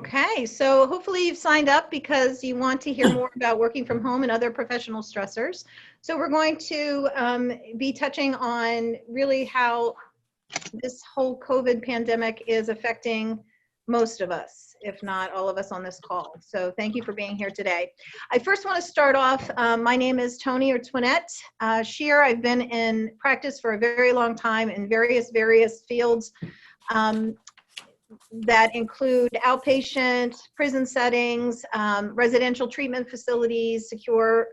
Okay, so hopefully you've signed up because you want to hear more about working from home and other professional stressors. So we're going to be touching on really how this whole COVID pandemic is affecting most of us, if not all of us on this call. So thank you for being here today. I first want to start off, my name is Tony or Twinette Shear. I've been in practice for a very long time in various fields. That include outpatient, prison settings, residential treatment facilities, secure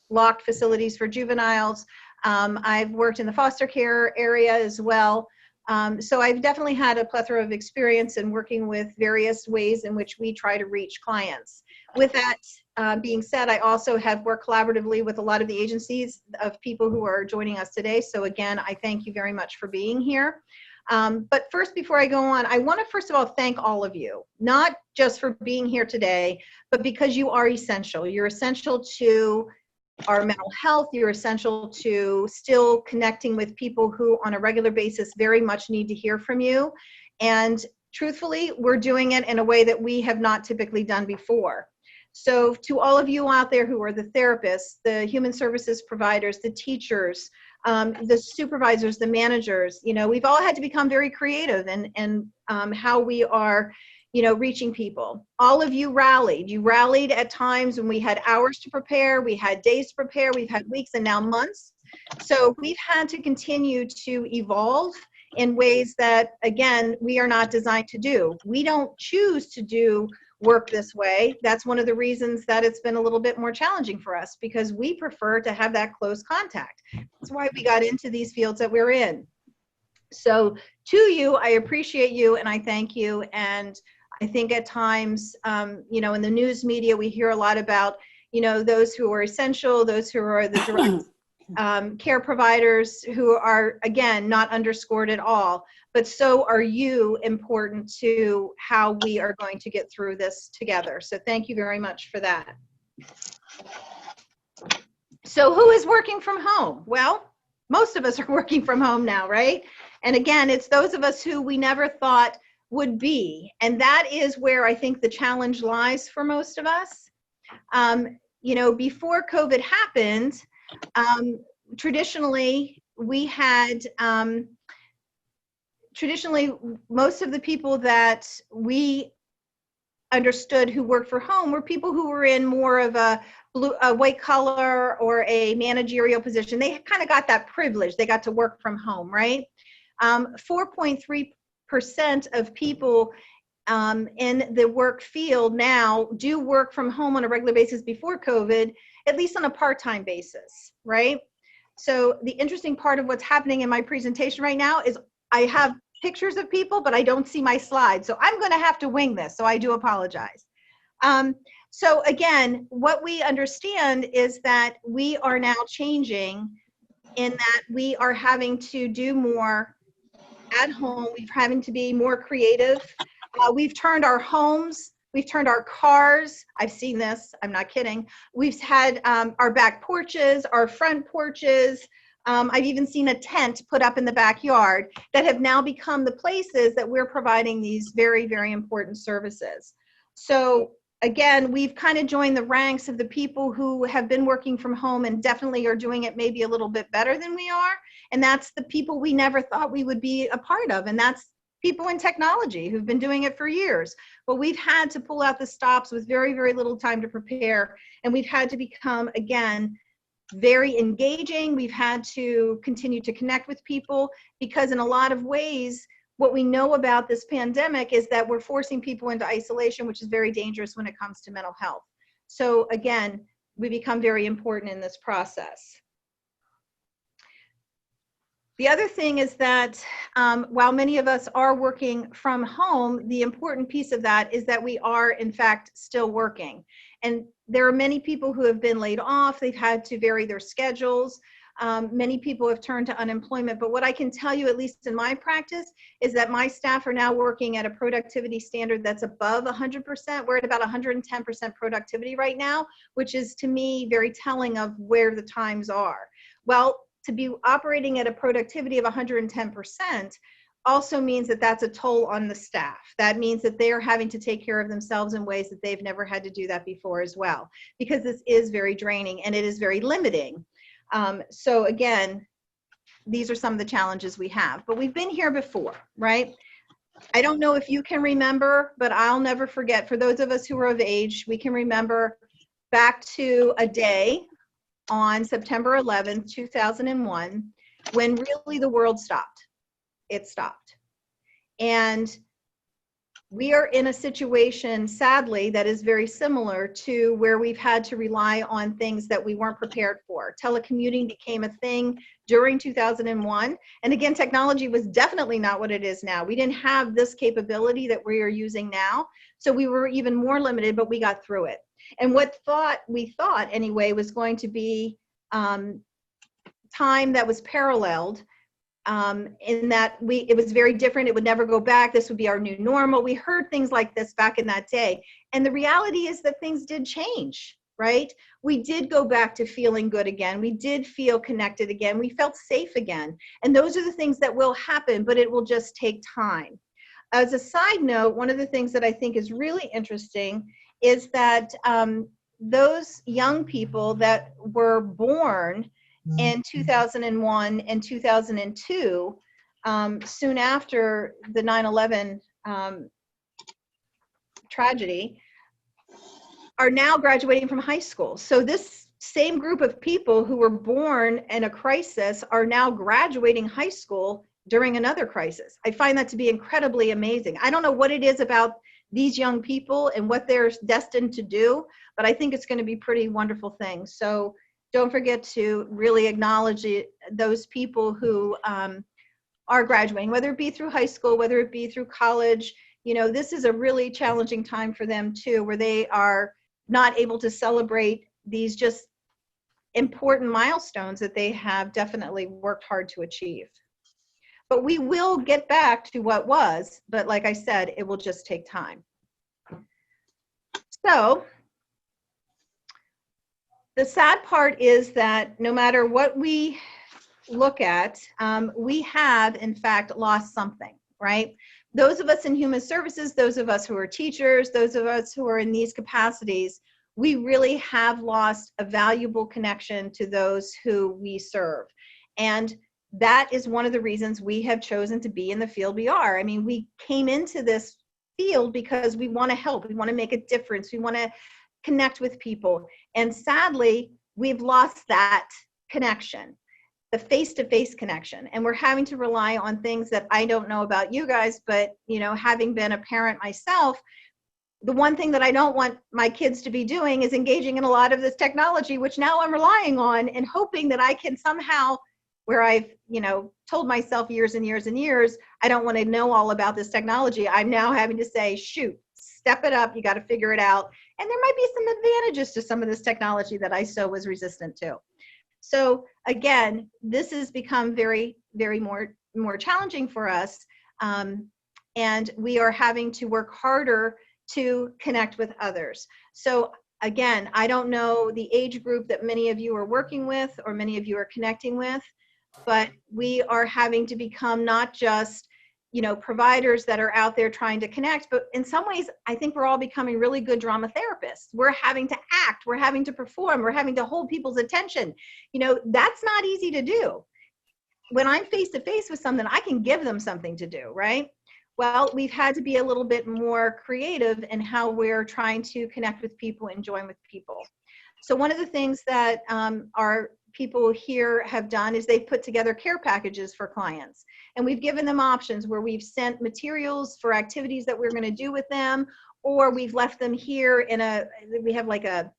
locked facilities for juveniles. I've worked in the foster care area as well. So I've definitely had a plethora of experience in working with various ways in which we try to reach clients. With that being said, I also have worked collaboratively with a lot of the agencies of people who are joining us today. So again, I thank you very much for being here. But first, before I go on, I want to first of all thank all of you, not just for being here today, but because you are essential. You're essential to our mental health. You're essential to still connecting with people who on a regular basis very much need to hear from you. And truthfully, we're doing it in a way that we have not typically done before. So to all of you out there who are the therapists, the human services providers, the teachers, the supervisors, the managers, you know, we've all had to become very creative in how we are, you know, reaching people. All of you rallied. You rallied at times when we had hours to prepare, we had days to prepare, we've had weeks and now months. So we've had to continue to evolve in ways that, again, we are not designed to do. We don't choose to do work this way. That's one of the reasons that it's been a little bit more challenging for us, because we prefer to have that close contact. That's why we got into these fields that we're in. So to you, I appreciate you and I thank you. And I think at times, you know, in the news media, we hear a lot about, you know, those who are essential, those who are the direct care providers who are, again, not underscored at all, but so are you important to how we are going to get through this together. So thank you very much for that. So who is working from home? Well, most of us are working from home now, right? And again, it's those of us who we never thought would be. And that is where I think the challenge lies for most of us. You know, before COVID happened, traditionally we had, most of the people that we understood who worked for home were people who were in more of a white collar or a managerial position. They kind of got that privilege. They got to work from home, right? 4.3% of people in the work field now do work from home on a regular basis before COVID, at least on a part-time basis, right? So the interesting part of what's happening in my presentation right now is I have pictures of people, but I don't see my slides. So I'm going to have to wing this. So I do apologize. So again, what we understand is that we are now changing in that we are having to do more at home. We're having to be more creative. We've turned our homes, we've turned our cars. I've seen this, I'm not kidding. We've had our back porches, our front porches. I've even seen a tent put up in the backyard that have now become the places that we're providing these very, very important services. So again, we've kind of joined the ranks of the people who have been working from home and definitely are doing it maybe a little bit better than we are. And that's the people we never thought we would be a part of. And that's people in technology who've been doing it for years. But we've had to pull out the stops with very, very little time to prepare. And we've had to become, again, very engaging. We've had to continue to connect with people because in a lot of ways, what we know about this pandemic is that we're forcing people into isolation, which is very dangerous when it comes to mental health. So again, we become very important in this process. The other thing is that while many of us are working from home, the important piece of that is that we are in fact still working. And there are many people who have been laid off. They've had to vary their schedules. Many people have turned to unemployment, but what I can tell you, at least in my practice, is that my staff are now working at a productivity standard that's above 100%. We're at about 110% productivity right now, which is to me very telling of where the times are. Well, to be operating at a productivity of 110%, also means that that's a toll on the staff. That means that they are having to take care of themselves in ways that they've never had to do that before as well, because this is very draining and it is very limiting. So again, these are some of the challenges we have, but we've been here before, right? I don't know if you can remember, but I'll never forget, for those of us who are of age, we can remember back to a day on September 11th, 2001, when really the world stopped. It stopped. And we are in a situation, sadly, that is very similar to where we've had to rely on things that we weren't prepared for. Telecommuting became a thing during 2001. And again, technology was definitely not what it is now. We didn't have this capability that we are using now. So we were even more limited, but we got through it. And what we thought anyway was going to be time that was paralleled, in that it was very different. It would never go back. This would be our new normal. We heard things like this back in that day. And the reality is that things did change, right? We did go back to feeling good again. We did feel connected again. We felt safe again. And those are the things that will happen, but it will just take time. As a side note, one of the things that I think is really interesting is that those young people that were born in 2001 and 2002, soon after the 9/11 tragedy, are now graduating from high school. So this same group of people who were born in a crisis are now graduating high school during another crisis. I find that to be incredibly amazing. I don't know what it is about these young people and what they're destined to do, but I think it's going to be pretty wonderful thing. So don't forget to really acknowledge those people who are graduating, whether it be through high school, whether it be through college. You know, this is a really challenging time for them too, where they are not able to celebrate these just important milestones that they have definitely worked hard to achieve. But we will get back to what was, but like I said, it will just take time. So the sad part is that no matter what we look at, we have in fact lost something, right? Those of us in human services, those of us who are teachers, those of us who are in these capacities, we really have lost a valuable connection to those who we serve. And that is one of the reasons we have chosen to be in the field we are. I mean, we came into this field because we want to help, we want to make a difference, we want to connect with people. And sadly, we've lost that connection, the face-to-face connection. And we're having to rely on things that I don't know about you guys, but you know, having been a parent myself, the one thing that I don't want my kids to be doing is engaging in a lot of this technology, which now I'm relying on and hoping that I can somehow, where I've, you know, told myself years and years and years, I don't want to know all about this technology. I'm now having to say, shoot, step it up, you got to figure it out. And there might be some advantages to some of this technology that I so was resistant to. So again, this has become very, very more challenging for us. And we are having to work harder to connect with others. So again, I don't know the age group that many of you are working with or many of you are connecting with, but we are having to become not just, you know, providers that are out there trying to connect, but in some ways, I think we're all becoming really good drama therapists. We're having to act, we're having to perform, we're having to hold people's attention. You know, that's not easy to do. When I'm face to face with something, I can give them something to do, right? Well, we've had to be a little bit more creative in how we're trying to connect with people and join with people. So one of the things that our people here have done is they've put together care packages for clients. And we've given them options where we've sent materials for activities that we're going to do with them, or we've left them here in we have like a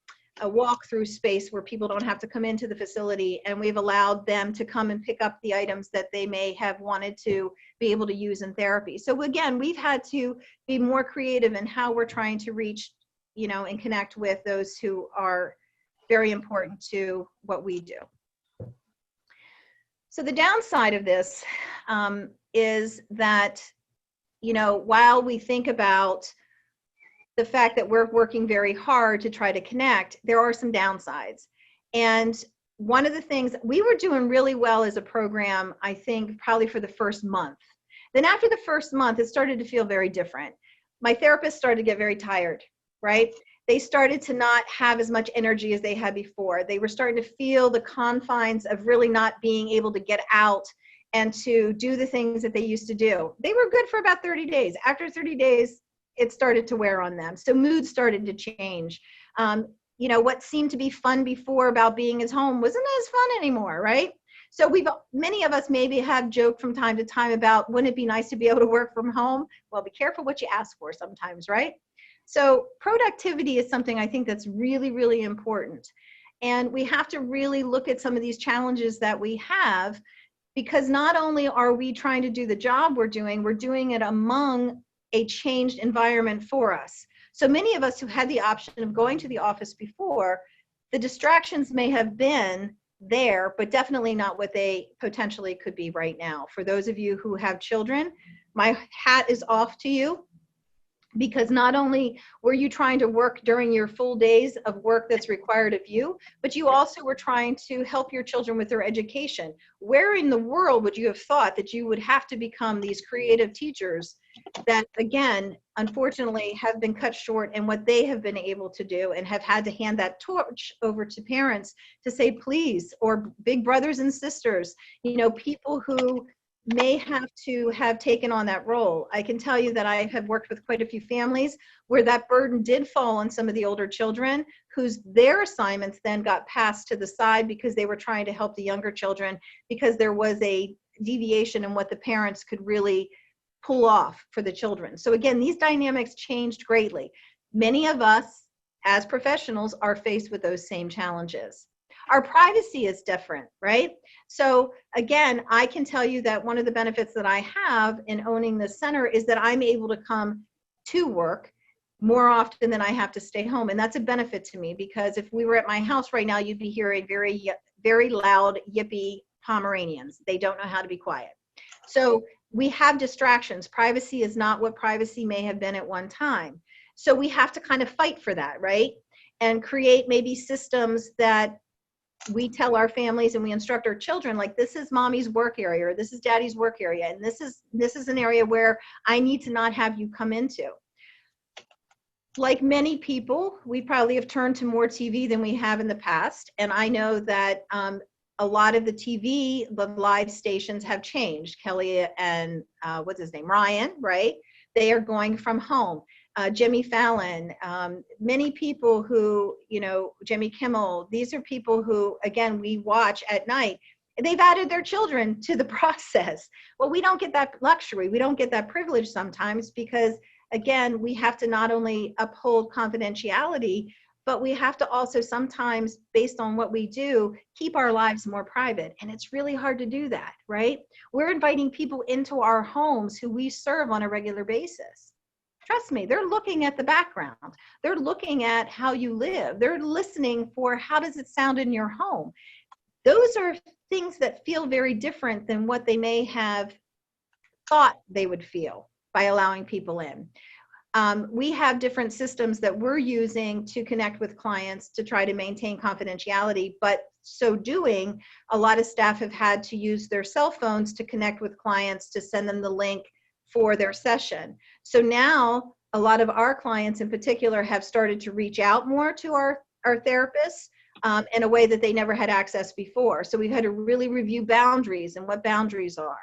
walk-through space where people don't have to come into the facility, and we've allowed them to come and pick up the items that they may have wanted to be able to use in therapy. So again, we've had to be more creative in how we're trying to reach, you know, and connect with those who are very important to what we do. So the downside of this is that, you know, while we think about the fact that we're working very hard to try to connect, there are some downsides. And one of the things, we were doing really well as a program, I think probably for the first month. Then after the first month, it started to feel very different. My therapist started to get very tired, right? They started to not have as much energy as they had before. They were starting to feel the confines of really not being able to get out and to do the things that they used to do. They were good for about 30 days. After 30 days, it started to wear on them. So mood started to change. You know, what seemed to be fun before about being at home wasn't as fun anymore, right? So many of us maybe have joked from time to time about, wouldn't it be nice to be able to work from home? Well, be careful what you ask for sometimes, right? So productivity is something I think that's really, really important. And we have to really look at some of these challenges that we have, because not only are we trying to do the job we're doing it among a changed environment for us. So many of us who had the option of going to the office before, the distractions may have been there, but definitely not what they potentially could be right now. For those of you who have children, my hat is off to you, because not only were you trying to work during your full days of work that's required of you, but you also were trying to help your children with their education. Where in the world would you have thought that you would have to become these creative teachers that, again, unfortunately have been cut short in what they have been able to do, and have had to hand that torch over to parents to say, please, or big brothers and sisters, you know, people who may have to have taken on that role. I can tell you that I have worked with quite a few families where that burden did fall on some of the older children, whose their assignments then got passed to the side because they were trying to help the younger children, because there was a deviation in what the parents could really pull off for the children. So again, these dynamics changed greatly. Many of us as professionals are faced with those same challenges. Our privacy is different, right? So again, I can tell you that one of the benefits that I have in owning this center is that I'm able to come to work more often than I have to stay home. And that's a benefit to me, because if we were at my house right now, you'd be hearing very, very loud, yippy Pomeranians. They don't know how to be quiet. So we have distractions. Privacy is not what privacy may have been at one time. So we have to kind of fight for that, right? And create maybe systems that we tell our families and we instruct our children, like, this is mommy's work area, or this is daddy's work area, and this is an area where I need to not have you come into. Like many people, we probably have turned to more TV than we have in the past. And I know that a lot of the TV, the live stations have changed. Kelly and what's his name, Ryan, right? They are going from home. Jimmy Fallon, many people who, you know, Jimmy Kimmel, these are people who, again, we watch at night. They've added their children to the process. Well, we don't get that luxury. We don't get that privilege sometimes, because, again, we have to not only uphold confidentiality, but we have to also sometimes, based on what we do, keep our lives more private. And it's really hard to do that, right? We're inviting people into our homes who we serve on a regular basis. Trust me, they're looking at the background. They're looking at how you live. They're listening for, how does it sound in your home? Those are things that feel very different than what they may have thought they would feel by allowing people in. We have different systems that we're using to connect with clients to try to maintain confidentiality, but so doing, a lot of staff have had to use their cell phones to connect with clients, to send them the link for their session. So now a lot of our clients in particular have started to reach out more to our therapists in a way that they never had access before. So we've had to really review boundaries and what boundaries are.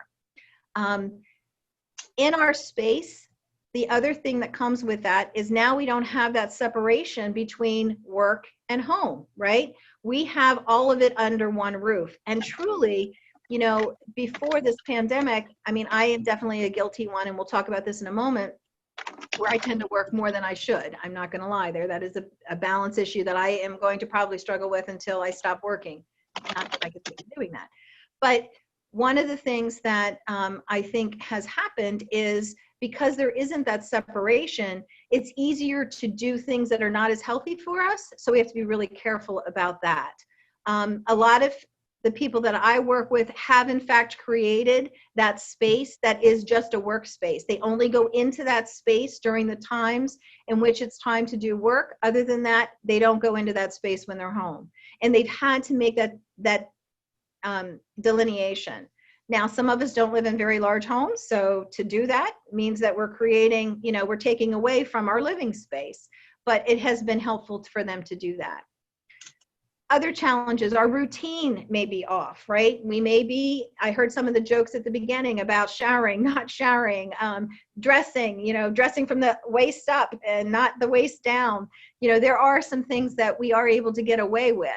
In our space, the other thing that comes with that is now we don't have that separation between work and home, right? We have all of it under one roof. And truly, you know, before this pandemic, I mean, I am definitely a guilty one, and we'll talk about this in a moment, where I tend to work more than I should. I'm not going to lie there. That is a balance issue that I am going to probably struggle with until I stop working. Not that I could keep doing that. But one of the things that I think has happened is, because there isn't that separation, it's easier to do things that are not as healthy for us. So we have to be really careful about that. A lot of the people that I work with have in fact created that space that is just a workspace. They only go into that space during the times in which it's time to do work. Other than that, they don't go into that space when they're home. And they've had to make that delineation. Now, some of us don't live in very large homes, so to do that means that we're creating, we're taking away from our living space, but it has been helpful for them to do that. Other challenges, our routine may be off, right? I heard some of the jokes at the beginning about showering, not showering, dressing, dressing from the waist up and not the waist down. There are some things that we are able to get away with.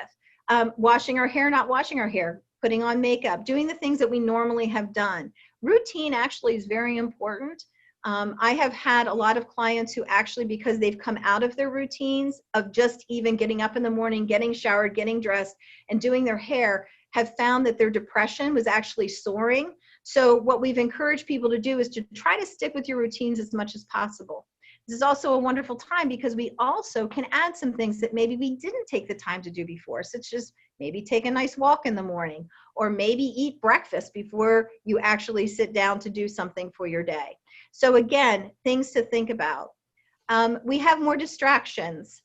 Washing our hair, not washing our hair, putting on makeup, doing the things that we normally have done. Routine actually is very important. I have had a lot of clients who actually, because they've come out of their routines of just even getting up in the morning, getting showered, getting dressed, and doing their hair, have found that their depression was actually soaring. So what we've encouraged people to do is to try to stick with your routines as much as possible. This is also a wonderful time because we also can add some things that maybe we didn't take the time to do before, such as maybe take a nice walk in the morning, or maybe eat breakfast before you actually sit down to do something for your day. So again, things to think about. We have more distractions,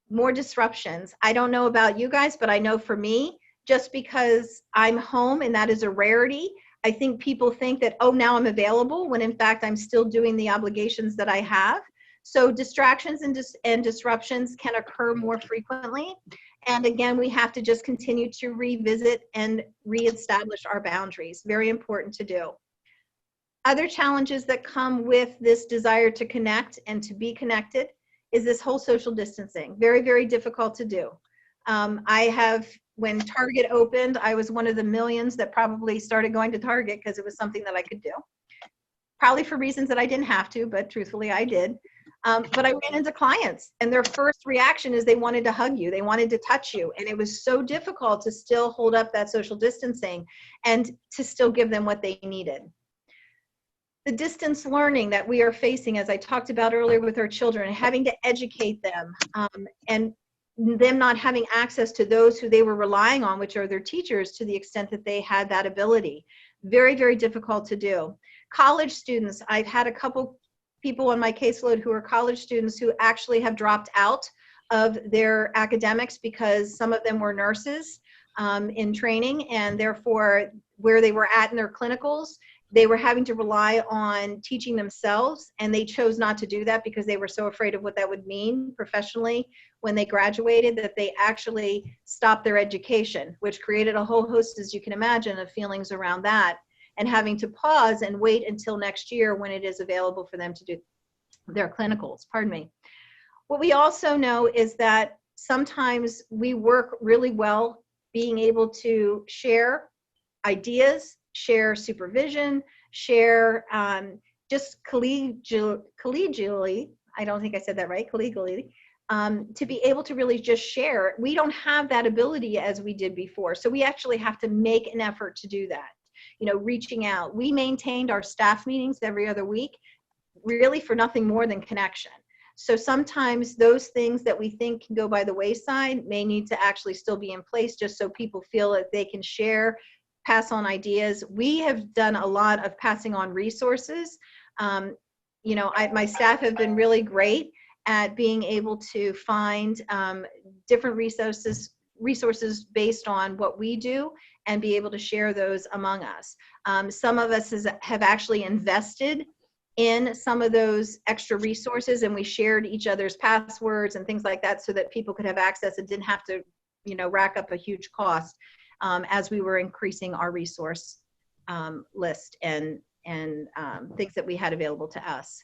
more disruptions. I don't know about you guys, but I know for me, just because I'm home and that is a rarity, I think people think that, oh, now I'm available, when in fact I'm still doing the obligations that I have. So distractions and disruptions can occur more frequently. And again, we have to just continue to revisit and reestablish our boundaries. Very important to do. Other challenges that come with this desire to connect and to be connected is this whole social distancing. Very, very difficult to do. When Target opened, I was one of the millions that probably started going to Target because it was something that I could do. Probably for reasons that I didn't have to, but truthfully I did. But I ran into clients and their first reaction is they wanted to hug you. They wanted to touch you. And it was so difficult to still hold up that social distancing and to still give them what they needed. The distance learning that we are facing, as I talked about earlier with our children, having to educate them and them not having access to those who they were relying on, which are their teachers, to the extent that they had that ability. Very, very difficult to do. College students, I've had a couple people on my caseload who are college students who actually have dropped out of their academics because some of them were nurses in training, and therefore where they were at in their clinicals, they were having to rely on teaching themselves, and they chose not to do that because they were so afraid of what that would mean professionally when they graduated, that they actually stopped their education, which created a whole host, as you can imagine, of feelings around that, and having to pause and wait until next year when it is available for them to do their clinicals. Pardon me. What we also know is that sometimes we work really well being able to share ideas, share supervision, share just collegially, I don't think I said that right, collegially, to be able to really just share. We don't have that ability as we did before. So we actually have to make an effort to do that. Reaching out. We maintained our staff meetings every other week, really for nothing more than connection. So sometimes those things that we think can go by the wayside may need to actually still be in place, just so people feel that they can share, pass on ideas. We have done a lot of passing on resources. My staff have been really great at being able to find different resources based on what we do and be able to share those among us. Some of us have actually invested in some of those extra resources, and we shared each other's passwords and things like that so that people could have access and didn't have to, rack up a huge cost as we were increasing our resource list and things that we had available to us.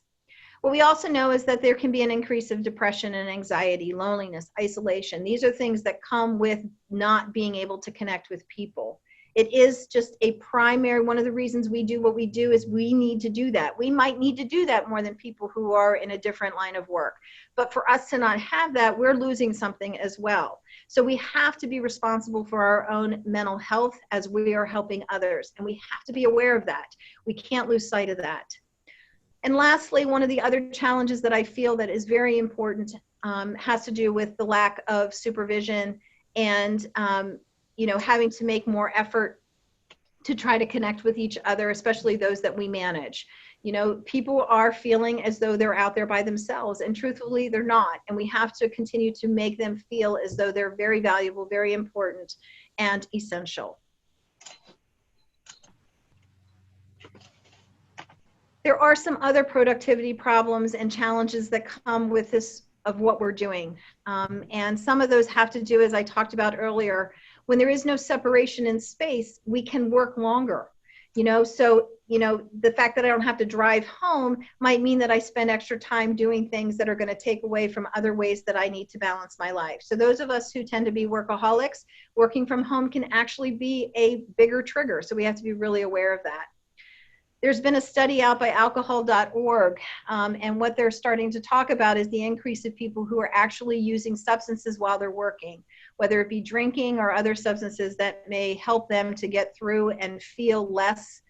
What we also know is that there can be an increase of depression and anxiety, loneliness, isolation. These are things that come with not being able to connect with people. It is just a primary, one of the reasons we do what we do is we need to do that. We might need to do that more than people who are in a different line of work. But for us to not have that, we're losing something as well. So we have to be responsible for our own mental health as we are helping others. And we have to be aware of that. We can't lose sight of that. And lastly, one of the other challenges that I feel that is very important has to do with the lack of supervision and having to make more effort to try to connect with each other, especially those that we manage. People are feeling as though they're out there by themselves, and truthfully, they're not. And we have to continue to make them feel as though they're very valuable, very important, and essential. There are some other productivity problems and challenges that come with this of what we're doing. And some of those have to do, as I talked about earlier, when there is no separation in space, we can work longer. So, the fact that I don't have to drive home might mean that I spend extra time doing things that are going to take away from other ways that I need to balance my life. So those of us who tend to be workaholics, working from home can actually be a bigger trigger. So we have to be really aware of that. There's been a study out by alcohol.org, and what they're starting to talk about is the increase of people who are actually using substances while they're working, whether it be drinking or other substances that may help them to get through and feel less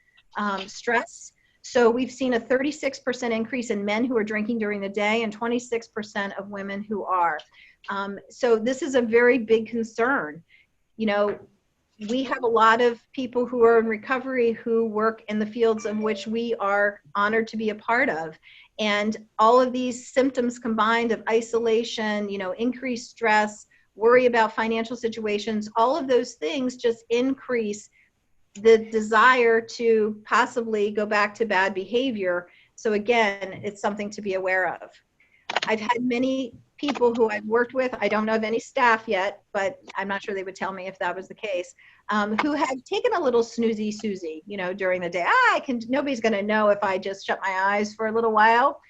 stress. So we've seen a 36% increase in men who are drinking during the day and 26% of women who are. So this is a very big concern. We have a lot of people who are in recovery who work in the fields in which we are honored to be a part of. And all of these symptoms combined of isolation, increased stress, worry about financial situations, all of those things just increase the desire to possibly go back to bad behavior. So again, it's something to be aware of. I've had many people who I've worked with, I don't know of any staff yet, but I'm not sure they would tell me if that was the case, who have taken a little snoozy Susie, during the day. Nobody's going to know if I just shut my eyes for a little while.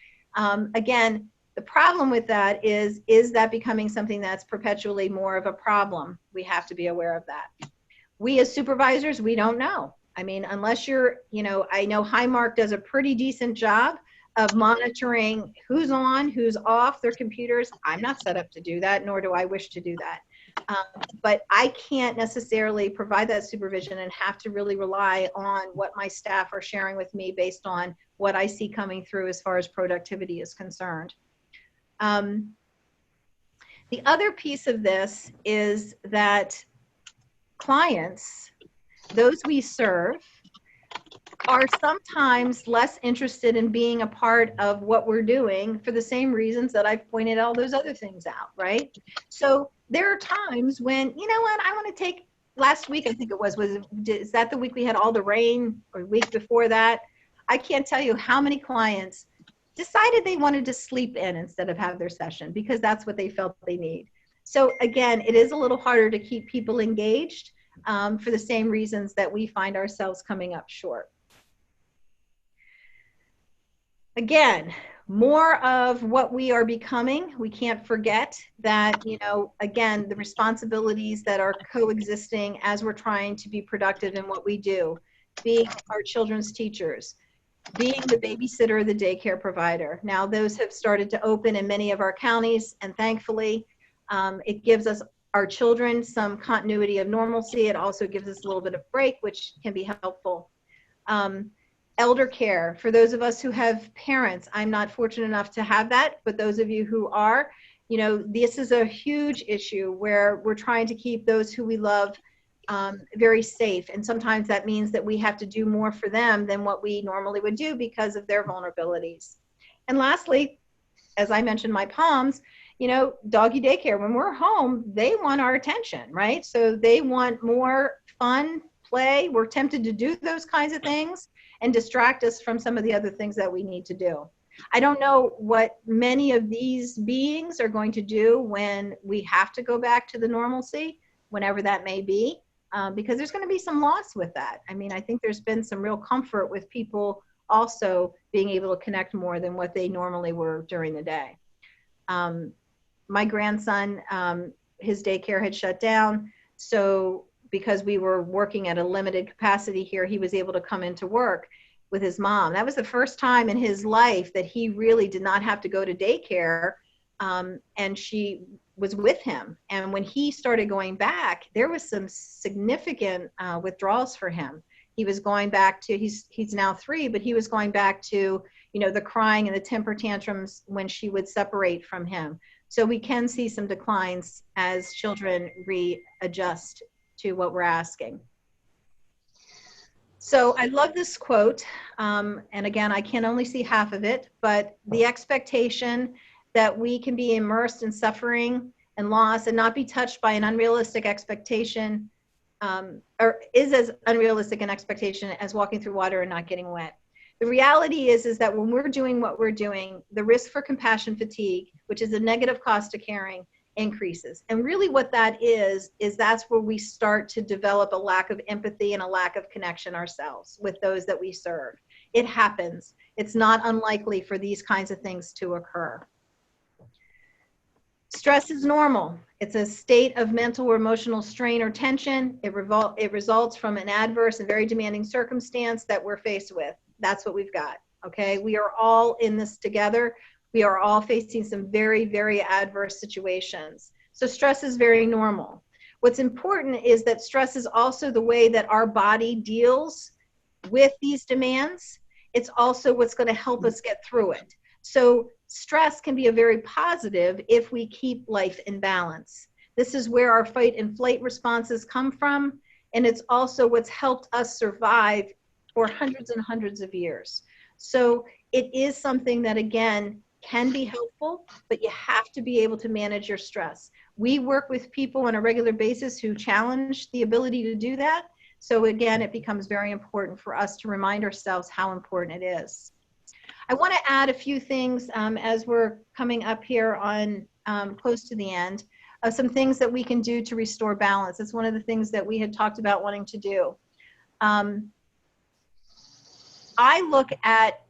Again, the problem with that is that becoming something that's perpetually more of a problem? We have to be aware of that. We as supervisors, we don't know. I mean, unless you're, I know Highmark does a pretty decent job of monitoring who's on, who's off their computers. I'm not set up to do that, nor do I wish to do that. But I can't necessarily provide that supervision and have to really rely on what my staff are sharing with me based on what I see coming through as far as productivity is concerned. The other piece of this is that clients, those we serve, are sometimes less interested in being a part of what we're doing for the same reasons that I've pointed all those other things out, right? So there are times when, I want to take, last week I think it was is that the week we had all the rain, or week before that? I can't tell you how many clients decided they wanted to sleep in instead of have their session because that's what they felt they need. So again, it is a little harder to keep people engaged for the same reasons that we find ourselves coming up short. Again, more of what we are becoming. We can't forget that, again, the responsibilities that are coexisting as we're trying to be productive in what we do, being our children's teachers, being the babysitter or the daycare provider. Now, those have started to open in many of our counties, and thankfully, it gives us, our children, some continuity of normalcy. It also gives us a little bit of break, which can be helpful. Elder care, for those of us who have parents, I'm not fortunate enough to have that, but those of you who are, this is a huge issue where we're trying to keep those who we love very safe. And sometimes that means that we have to do more for them than what we normally would do because of their vulnerabilities. And lastly, as I mentioned, my POMs, doggy daycare, when we're home, they want our attention, right? So they want more fun, play. We're tempted to do those kinds of things and distract us from some of the other things that we need to do. I don't know what many of these beings are going to do when we have to go back to the normalcy, whenever that may be, because there's going to be some loss with that. I mean, I think there's been some real comfort with people also being able to connect more than what they normally were during the day. My grandson, his daycare had shut down, so because we were working at a limited capacity here, he was able to come into work with his mom. That was the first time in his life that he really did not have to go to daycare, and she was with him. And when he started going back, there was some significant withdrawals for him. He was going back to, he's now 3, but he was going back to, the crying and the temper tantrums when she would separate from him. So we can see some declines as children readjust to what we're asking. So I love this quote, and again, I can only see half of it, but the expectation that we can be immersed in suffering and loss and not be touched by an unrealistic expectation, or is as unrealistic an expectation as walking through water and not getting wet. The reality is that when we're doing what we're doing, the risk for compassion fatigue, which is a negative cost of caring, increases. And really what that is that's where we start to develop a lack of empathy and a lack of connection ourselves with those that we serve. It happens. It's not unlikely for these kinds of things to occur. Stress is normal. It's a state of mental or emotional strain or tension. It results from an adverse and very demanding circumstance that we're faced with. That's what we've got, okay? We are all in this together. We are all facing some very, very adverse situations. So stress is very normal. What's important is that stress is also the way that our body deals with these demands. It's also what's going to help us get through it. So stress can be a very positive if we keep life in balance. This is where our fight and flight responses come from, and it's also what's helped us survive for hundreds and hundreds of years. So it is something that, again, can be helpful, but you have to be able to manage your stress. We work with people on a regular basis who challenge the ability to do that. So again, it becomes very important for us to remind ourselves how important it is. I want to add a few things as we're coming up here on close to the end, some things that we can do to restore balance. It's one of the things that we had talked about wanting to do. I look at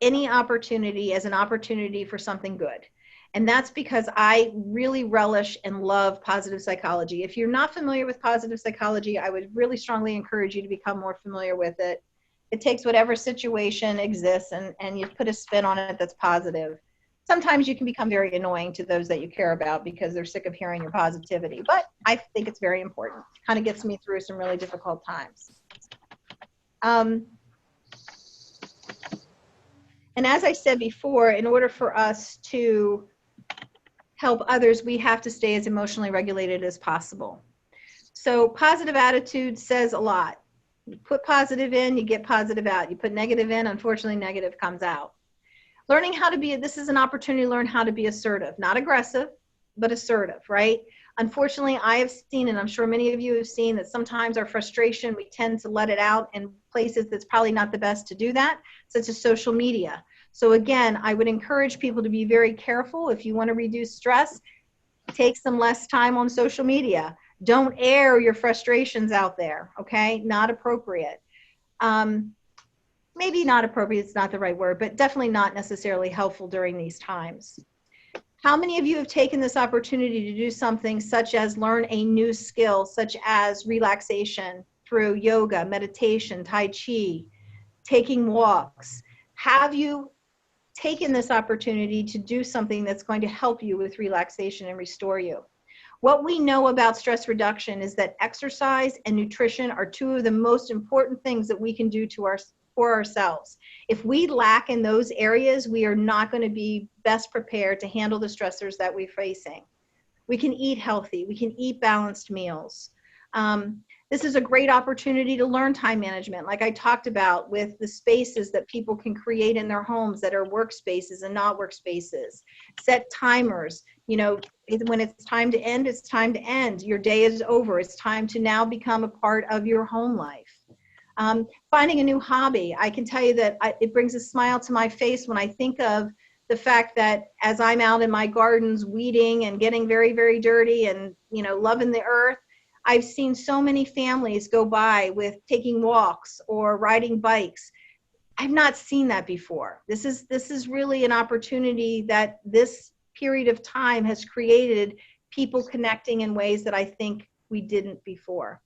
any opportunity as an opportunity for something good. And that's because I really relish and love positive psychology. If you're not familiar with positive psychology, I would really strongly encourage you to become more familiar with it. It takes whatever situation exists and you put a spin on it that's positive. Sometimes you can become very annoying to those that you care about because they're sick of hearing your positivity. But I think it's very important. It kind of gets me through some really difficult times. And as I said before, in order for us to help others, we have to stay as emotionally regulated as possible. So positive attitude says a lot. You put positive in, you get positive out. You put negative in, unfortunately, negative comes out. Learning how to be, this is an opportunity to learn how to be assertive, not aggressive, but assertive, right? Unfortunately, I have seen, and I'm sure many of you have seen, that sometimes our frustration, we tend to let it out in places that's probably not the best to do that, such as social media. So again, I would encourage people to be very careful. If you want to reduce stress, take some less time on social media. Don't air your frustrations out there, okay? Not appropriate. Maybe not appropriate, it's not the right word, but definitely not necessarily helpful during these times. How many of you have taken this opportunity to do something such as learn a new skill, such as relaxation through yoga, meditation, Tai Chi, taking walks? Have you taken this opportunity to do something that's going to help you with relaxation and restore you? What we know about stress reduction is that exercise and nutrition are two of the most important things that we can do for ourselves. If we lack in those areas, we are not going to be best prepared to handle the stressors that we're facing. We can eat healthy. We can eat balanced meals. This is a great opportunity to learn time management, like I talked about with the spaces that people can create in their homes that are workspaces and not workspaces. Set timers. You know, when it's time to end, it's time to end. Your day is over. It's time to now become a part of your home life. Finding a new hobby. I can tell you that it brings a smile to my face when I think of the fact that as I'm out in my gardens weeding and getting very, very dirty and, you know, loving the earth, I've seen so many families go by with taking walks or riding bikes. I've not seen that before. This is really an opportunity that this period of time has created, people connecting in ways that I think we didn't before.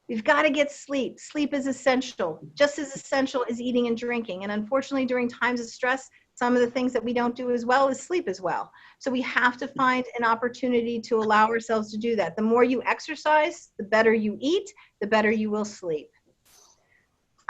We've got to get sleep. Sleep is essential, just as essential as eating and drinking. And unfortunately, during times of stress, some of the things that we don't do as well is sleep as well. So we have to find an opportunity to allow ourselves to do that. The more you exercise, the better you eat, the better you will sleep.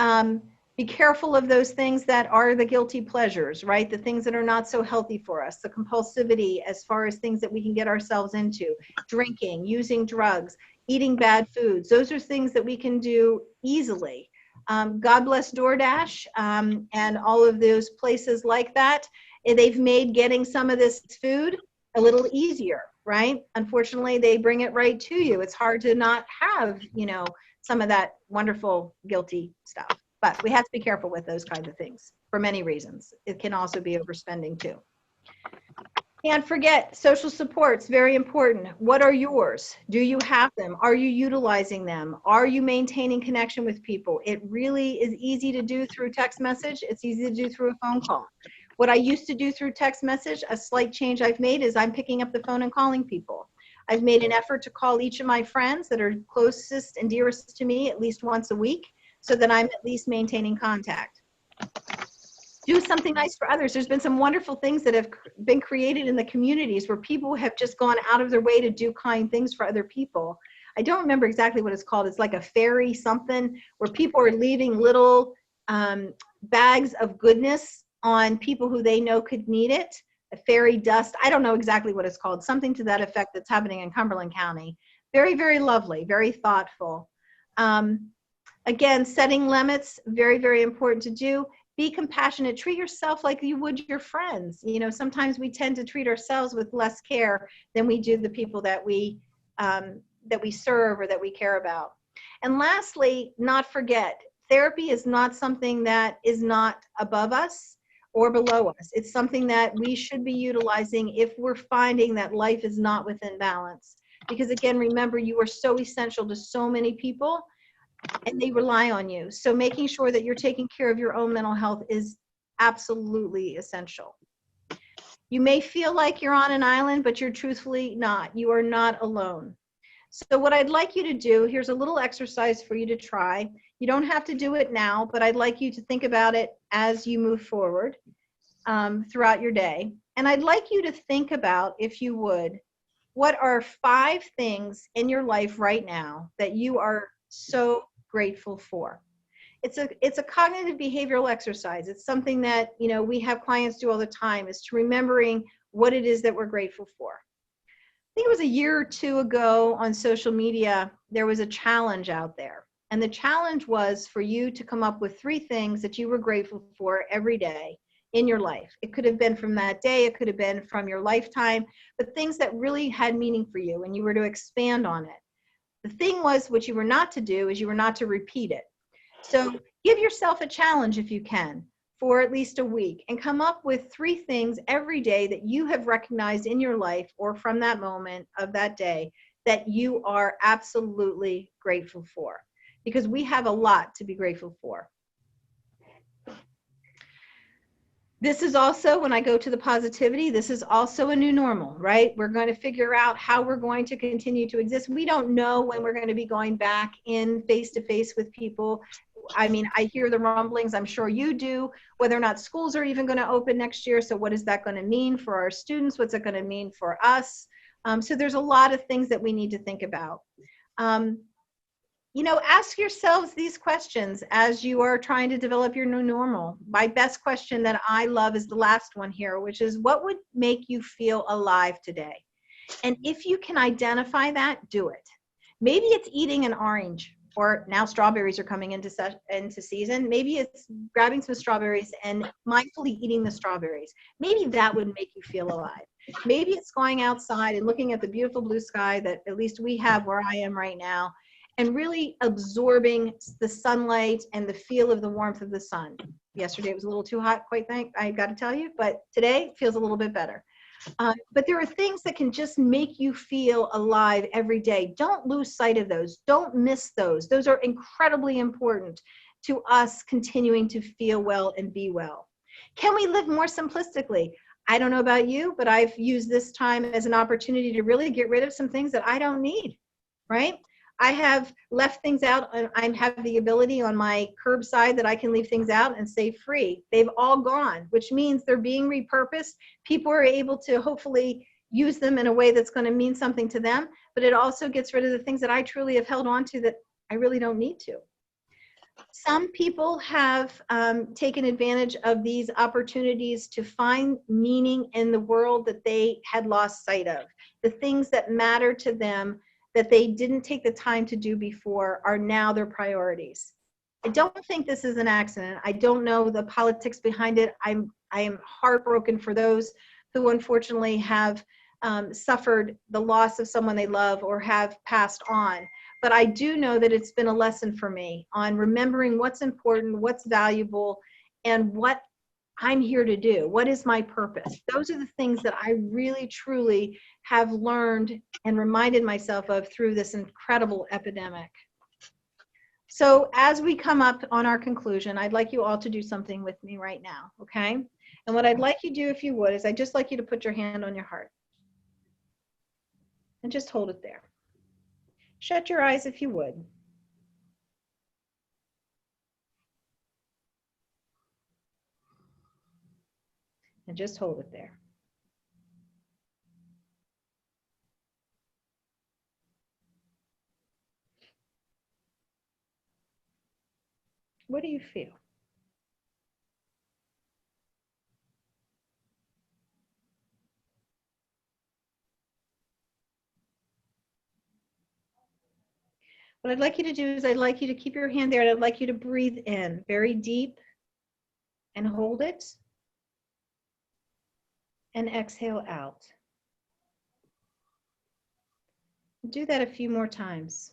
Be careful of those things that are the guilty pleasures, right? The things that are not so healthy for us, the compulsivity as far as things that we can get ourselves into, drinking, using drugs, eating bad foods. Those are things that we can do easily. God bless DoorDash and all of those places like that. They've made getting some of this food a little easier, right? Unfortunately, they bring it right to you. It's hard to not have, you know, some of that wonderful guilty stuff. But we have to be careful with those kinds of things for many reasons. It can also be overspending too. Can't forget social supports, very important. What are yours? Do you have them? Are you utilizing them? Are you maintaining connection with people? It really is easy to do through text message. It's easy to do through a phone call. What I used to do through text message, a slight change I've made is I'm picking up the phone and calling people. I've made an effort to call each of my friends that are closest and dearest to me at least once a week so that I'm at least maintaining contact. Do something nice for others. There's been some wonderful things that have been created in the communities where people have just gone out of their way to do kind things for other people. I don't remember exactly what it's called. It's like a fairy something where people are leaving little bags of goodness on people who they know could need it. A fairy dust. I don't know exactly what it's called. Something to that effect that's happening in Cumberland County. Very, very lovely, very thoughtful. Again, setting limits, very, very important to do. Be compassionate. Treat yourself like you would your friends. You know, sometimes we tend to treat ourselves with less care than we do the people that we serve or that we care about. And lastly, not forget, therapy is not something that is not above us or below us. It's something that we should be utilizing if we're finding that life is not within balance. Because again, remember, you are so essential to so many people and they rely on you. So making sure that you're taking care of your own mental health is absolutely essential. You may feel like you're on an island, but you're truthfully not. You are not alone. So what I'd like you to do, here's a little exercise for you to try. You don't have to do it now, but I'd like you to think about it as you move forward throughout your day. And I'd like you to think about, if you would, what are 5 things in your life right now that you are so grateful for. It's a cognitive behavioral exercise. It's something that, you know, we have clients do all the time, is to remembering what it is that we're grateful for. I think it was a year or 2 ago on social media, there was a challenge out there. And the challenge was for you to come up with 3 things that you were grateful for every day in your life. It could have been from that day, it could have been from your lifetime, but things that really had meaning for you and you were to expand on it. The thing was, what you were not to do is you were not to repeat it. So give yourself a challenge if you can for at least a week and come up with 3 things every day that you have recognized in your life or from that moment of that day that you are absolutely grateful for, because we have a lot to be grateful for. This is also, when I go to the positivity, this is also a new normal, right? We're going to figure out how we're going to continue to exist. We don't know when we're going to be going back in face-to-face with people. I mean, I hear the rumblings, I'm sure you do, whether or not schools are even going to open next year. So what is that going to mean for our students? What's it going to mean for us? So there's a lot of things that we need to think about. You know, ask yourselves these questions as you are trying to develop your new normal. My best question that I love is the last one here, which is, what would make you feel alive today? And if you can identify that, do it. Maybe it's eating an orange, or now strawberries are coming into season. Maybe it's grabbing some strawberries and mindfully eating the strawberries. Maybe that would make you feel alive. Maybe it's going outside and looking at the beautiful blue sky that at least we have where I am right now, and really absorbing the sunlight and the feel of the warmth of the sun. Yesterday it was a little too hot, I got to tell you, but today feels a little bit better. But there are things that can just make you feel alive every day. Don't lose sight of those. Don't miss those. Those are incredibly important to us continuing to feel well and be well. Can we live more simplistically? I don't know about you, but I've used this time as an opportunity to really get rid of some things that I don't need, right? I have left things out. I have the ability on my curbside that I can leave things out and say free. They've all gone, which means they're being repurposed. People are able to hopefully use them in a way that's going to mean something to them, but it also gets rid of the things that I truly have held on to that I really don't need to. Some people have taken advantage of these opportunities to find meaning in the world that they had lost sight of. The things that matter to them that they didn't take the time to do before are now their priorities. I don't think this is an accident. I don't know the politics behind it. I am heartbroken for those who unfortunately have suffered the loss of someone they love or have passed on. but I do know that it's been a lesson for me on remembering what's important, what's valuable, and what I'm here to do. What is my purpose? Those are the things that I really, truly have learned and reminded myself of through this incredible epidemic. So as we come up on our conclusion, I'd like you all to do something with me right now, okay? And what I'd like you to do, if you would, is I'd just like you to put your hand on your heart and just hold it there. Shut your eyes if you would. And just hold it there. What do you feel? What I'd like you to do is I'd like you to keep your hand there, and I'd like you to breathe in very deep and hold it, and exhale out. Do that a few more times.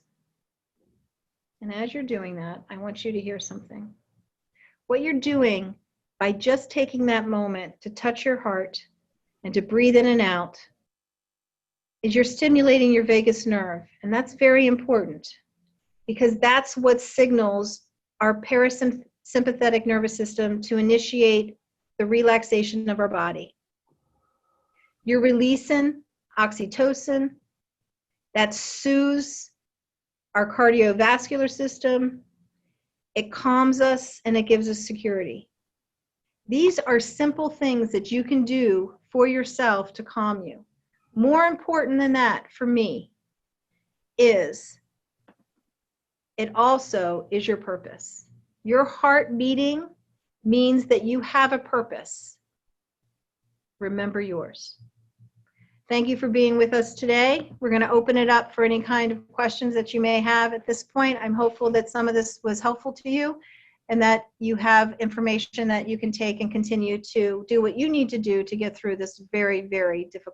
And as you're doing that, I want you to hear something. What you're doing by just taking that moment to touch your heart and to breathe in and out is you're stimulating your vagus nerve. And that's very important because that's what signals our parasympathetic nervous system to initiate the relaxation of our body. You're releasing oxytocin that soothes our cardiovascular system. It calms us and it gives us security. These are simple things that you can do for yourself to calm you. More important than that for me is it also is your purpose. Your heart beating means that you have a purpose. Remember yours. Thank you for being with us today. We're going to open it up for any kind of questions that you may have at this point. I'm hopeful that some of this was helpful to you and that you have information that you can take and continue to do what you need to do to get through this very, very difficult